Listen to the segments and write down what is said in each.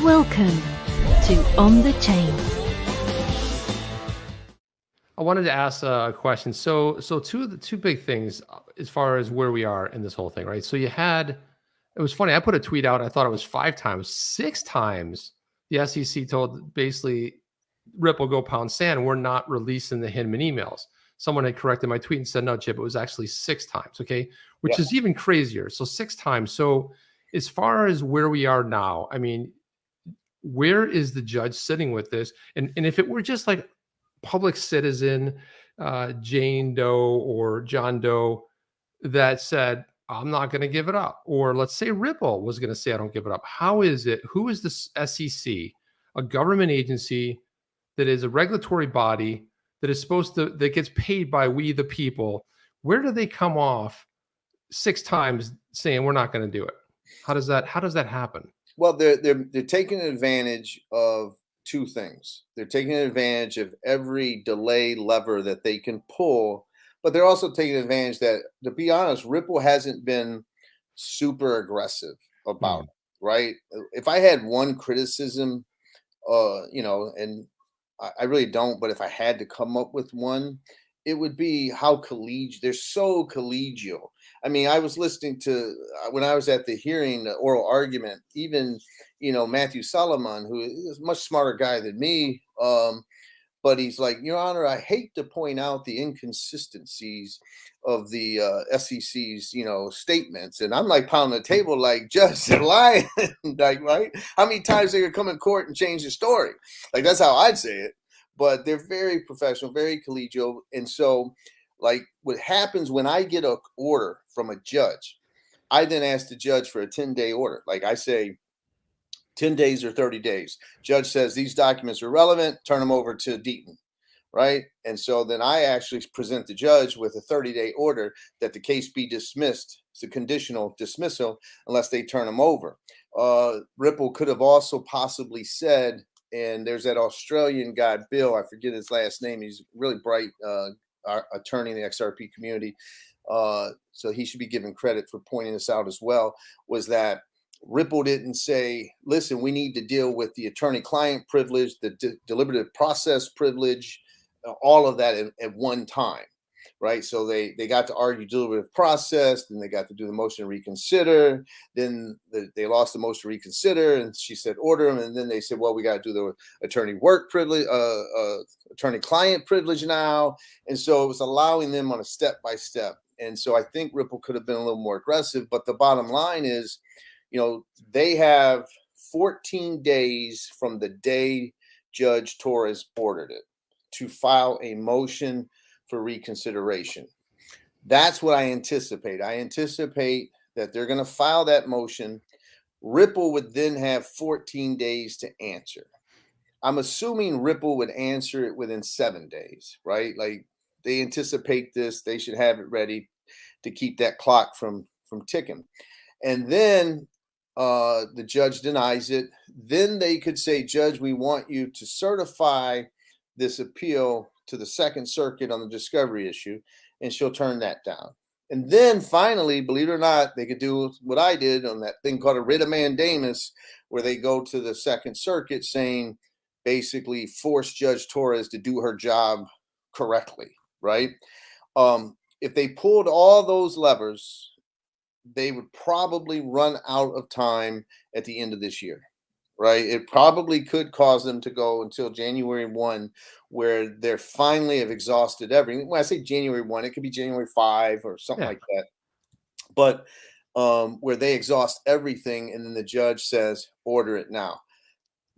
Welcome to On the Chain. I wanted to ask a question. So two big things as far as where we are in this whole thing, right? So it was funny. I put a tweet out. I thought it was 5 times, 6 times. The SEC told basically Ripple go pound sand. We're not releasing the Hinman emails. Someone had corrected my tweet and said, no, Chip, it was actually 6 times. Okay. Which is even crazier. So 6 times. So as far as where we are now, I mean, where is the judge sitting with this? And if it were just like public citizen, Jane Doe or John Doe that said, I'm not going to give it up. Or let's say Ripple was going to say, I don't give it up. How is it? Who is the SEC, a government agency that is a regulatory body that is that gets paid by we the people? Where do they come off 6 times saying we're not going to do it? How does that happen? Well, they're taking advantage of two things. They're taking advantage of every delay lever that they can pull, but they're also taking advantage that, to be honest, Ripple hasn't been super aggressive about it, right? If I had one criticism, and I really don't, but if I had to come up with one, it would be how collegial. They're so collegial. I mean, I was listening to when I was at the hearing, the oral argument. Even Matthew Solomon, who is a much smarter guy than me, but he's like, Your Honor, I hate to point out the inconsistencies of the SEC's statements, and I'm like pounding the table like, Judge, they're lying, like, right? How many times they could come in court and change the story? Like, that's how I'd say it. But they're very professional, very collegial. And so, like, what happens when I get an order from a judge, I then ask the judge for a 10-day order. Like I say, 10 days or 30 days. Judge says these documents are relevant, turn them over to Deaton, right? And so then I actually present the judge with a 30-day order that the case be dismissed. It's a conditional dismissal unless they turn them over. Ripple could have also possibly said, and there's that Australian guy, Bill, I forget his last name. He's really bright attorney in the XRP community. So he should be given credit for pointing this out as well, was that Ripple didn't say, listen, we need to deal with the attorney-client privilege, the deliberative process privilege, all of that at one time, right? So they got to argue deliberative process, then they got to do the motion to reconsider, then they lost the motion to reconsider, and she said order them, and then they said, well, we got to do the attorney-work privilege, attorney-client privilege now, and so it was allowing them on a step-by-step, and so I think Ripple could have been a little more aggressive, but the bottom line is, they have 14 days from the day Judge Torres ordered it to file a motion for reconsideration. That's what I anticipate. I anticipate that they're going to file that motion. Ripple would then have 14 days to answer. I'm assuming Ripple would answer it within 7 days, right? Like, they anticipate this. They should have it ready to keep that clock from ticking. And then the judge denies it. Then they could say, Judge, we want you to certify this appeal to the Second Circuit on the discovery issue, and she'll turn that down. And then finally, believe it or not, they could do what I did on that thing called a writ of mandamus, where they go to the Second Circuit saying, basically force Judge Torres to do her job correctly, right? If they pulled all those levers, they would probably run out of time at the end of this year, right? It probably could cause them to go until January 1, where they're finally have exhausted everything. When I say January 1, it could be January 5 or something like that. But where they exhaust everything, and then the judge says, order it now.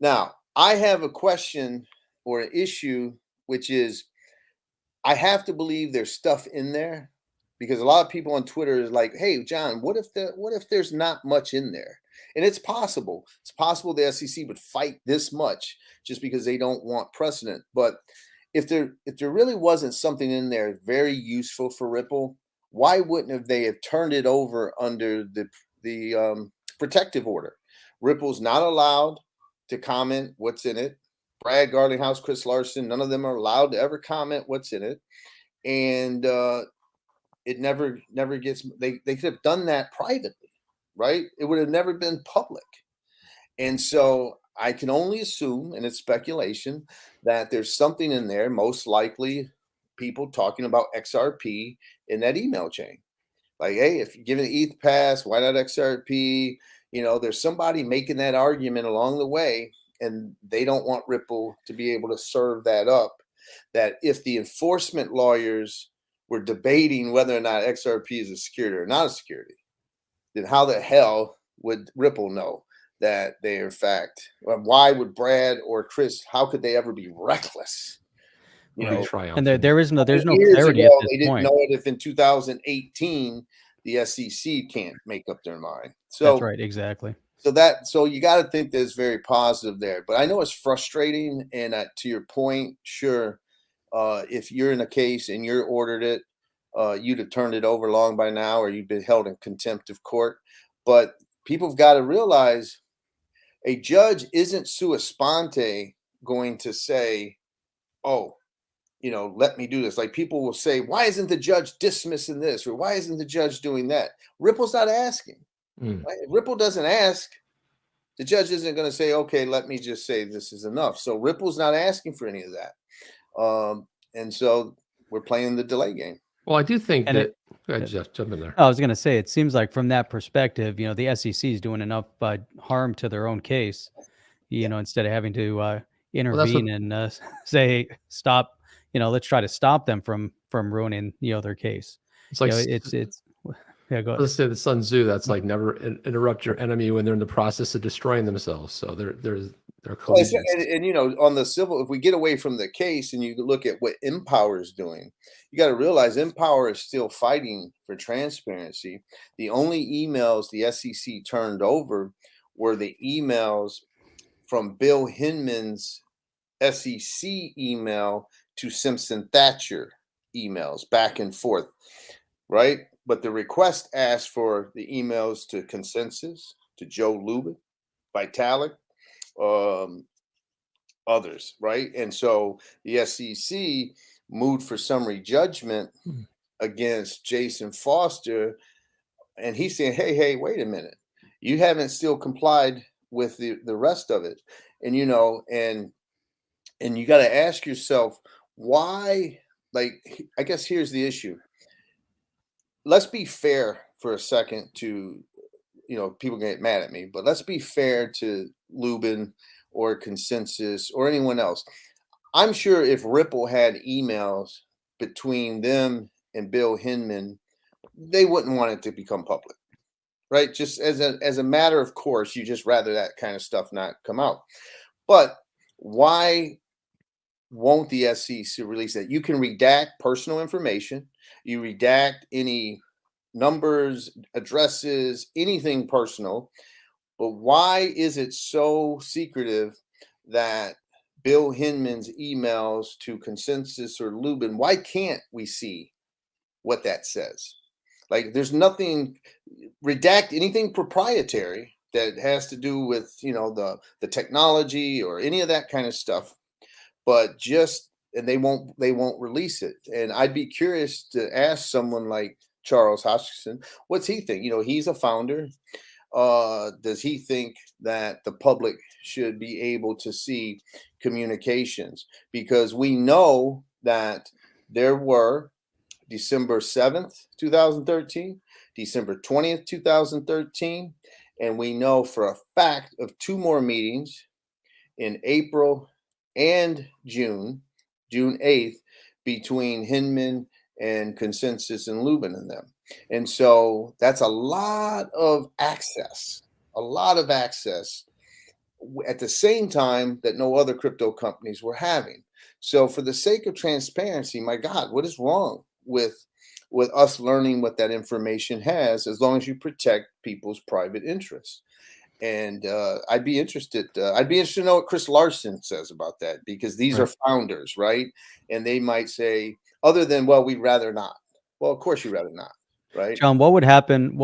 Now, I have a question or an issue, which is, I have to believe there's stuff in there, because a lot of people on Twitter is like, hey, John, what if there's not much in there? And it's possible. It's possible the SEC would fight this much just because they don't want precedent. But if there really wasn't something in there very useful for Ripple, why wouldn't they have turned it over under the protective order? Ripple's not allowed to comment what's in it. Brad Garlinghouse, Chris Larson, none of them are allowed to ever comment what's in it. And it never gets, they could have done that privately, right? It would have never been public. And so I can only assume, and it's speculation, that there's something in there, most likely people talking about XRP in that email chain. Like, hey, if you're giving ETH pass, why not XRP? There's somebody making that argument along the way, and they don't want Ripple to be able to serve that up. That if the enforcement lawyers were debating whether or not XRP is a security or not a security, then how the hell would Ripple know that they are in fact? Why would Brad or Chris? How could they ever be reckless? You Be know, And triumphant. there's no years clarity ago, at this they didn't point. know it. If in 2018 the SEC can't make up their mind. That's So right, exactly. so you got to think there's very positive there. But I know it's frustrating. And to your point, sure, if you're in a case and you're ordered it, you'd have turned it over long by now, or you've been held in contempt of court. But people have got to realize a judge isn't sua sponte going to say, oh, let me do this. Like, people will say, why isn't the judge dismissing this? Or why isn't the judge doing that? Ripple's not asking. Right? If Ripple doesn't ask, the judge isn't going to say, okay, let me just say this is enough. So Ripple's not asking for any of that. And so we're playing the delay game. Well, I do think And that. Go ahead, Jeff, jump in there. I was going to say, it seems like from that perspective, the SEC is doing enough harm to their own case, instead of having to intervene and say, stop, let's try to stop them from ruining, their case. It's like yeah, go ahead. let's say the Sun Tzu. That's like never interrupt your enemy when they're in the process of destroying themselves. So they're Well, and on the civil, if we get away from the case and you look at what Empower is doing, you got to realize Empower is still fighting for transparency. The only emails the SEC turned over were the emails from Bill Hinman's SEC email to Simpson Thatcher emails back and forth, right? But the request asked for the emails to Consensus, to Joe Lubin, Vitalik, others, right? And so the SEC moved for summary judgment against Jason Foster, and he's saying, hey, wait a minute, you haven't still complied with the rest of it. And and you got to ask yourself why. Like, I guess here's the issue. Let's be fair for a second to, people get mad at me, but let's be fair to Lubin or Consensus or anyone else. I'm sure if Ripple had emails between them and Bill Hinman, they wouldn't want it to become public, right? Just as a matter of course, you just rather that kind of stuff not come out. But why won't the SEC release that? You can redact personal information. You redact any numbers, addresses, anything personal. But why is it so secretive that Bill Hinman's emails to Consensus or Lubin, why can't we see what that says? Like, there's nothing, redact anything proprietary that has to do with, the technology or any of that kind of stuff. But and they won't release it. And I'd be curious to ask someone like Charles Hoskinson, what's he think? He's a founder. Does he think that the public should be able to see communications? Because we know that there were December 7th, 2013, December 20th, 2013, and we know for a fact of two more meetings in April and June 8th, between Hinman and Consensus and Lubin and them. And so that's a lot of access at the same time that no other crypto companies were having. So for the sake of transparency, my God, what is wrong with us learning what that information has, as long as you protect people's private interests? And I'd be interested to know what Chris Larson says about that, because these are founders, right? And they might say, other than, well, we'd rather not. Well, of course you'd rather not, right? John, what would happen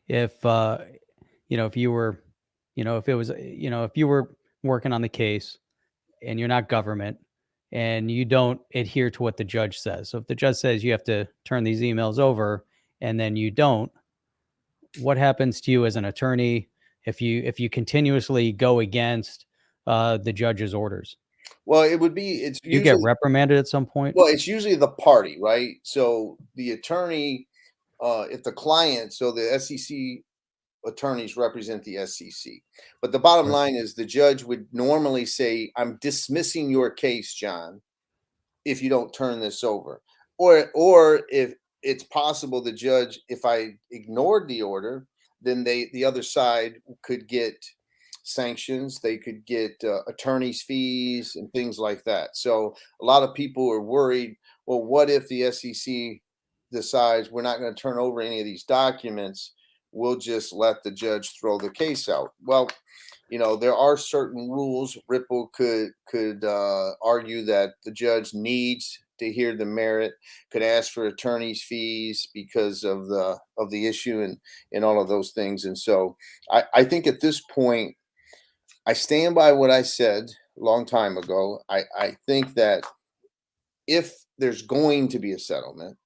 if if you were, if it was, if you were working on the case and you're not government and you don't adhere to what the judge says? So if the judge says you have to turn these emails over and then you don't, what happens to you as an attorney? if you continuously go against the judge's orders? Well, it would be, it's You get usually, reprimanded at some point? well, it's usually the party, right? So the attorney, if the client, so the SEC attorneys represent the SEC. But the bottom Right. line is the judge would normally say, I'm dismissing your case, John, if you don't turn this over. Or if it's possible the judge, if I ignored the order, then the other side could get sanctions, they could get attorney's fees and things like that. So a lot of people are worried, well, what if the SEC decides we're not going to turn over any of these documents, we'll just let the judge throw the case out? Well, there are certain rules. Ripple could argue that the judge needs to hear the merit, could ask for attorney's fees because of the issue and all of those things. And so I think at this point, I stand by what I said a long time ago. I think that if there's going to be a settlement,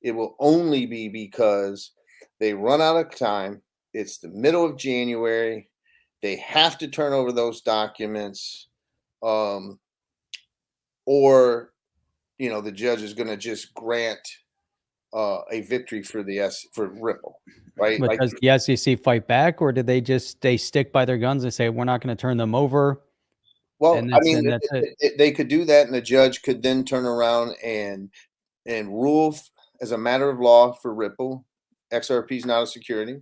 it will only be because they run out of time. It's the middle of January. They have to turn over those documents, or the judge is going to just grant a victory for for Ripple, right? But Like, does the SEC fight back, or did they stick by their guns and say we're not going to turn them over? well, And I that's mean, and that's it. they could do that, and the judge could then turn around and rule as a matter of law for Ripple. XRP is not a security,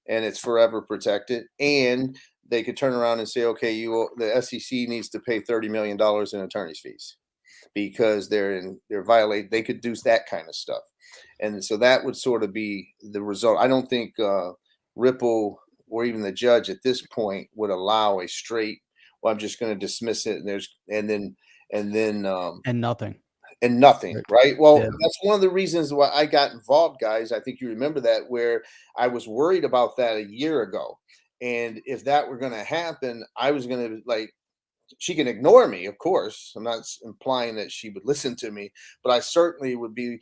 and it's forever protected. And they could turn around and say, okay, the SEC needs to pay $30 million in attorney's fees because they're violating. They could do that kind of stuff, and so that would sort of be the result. I don't think Ripple or even the judge at this point would allow a straight, well, I'm just going to dismiss it, and then And nothing. and nothing, right? Well, Yeah. that's one of the reasons why I got involved, guys. I think you remember that, where I was worried about that a year ago. And if that were going to happen, I was going to, she can ignore me, of course. I'm not implying that she would listen to me, but I certainly would be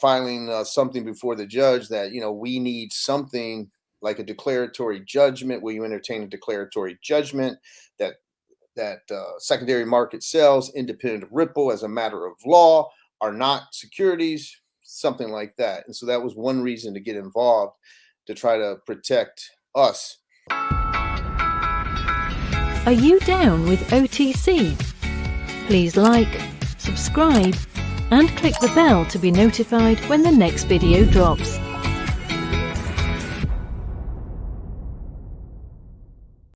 filing something before the judge that, we need something like a declaratory judgment. Will you entertain a declaratory judgment that secondary market sales independent of Ripple as a matter of law are not securities, something like that. And so that was one reason to get involved, to try to protect us. Are you down with OTC? Please like, subscribe, and click the bell to be notified when the next video drops.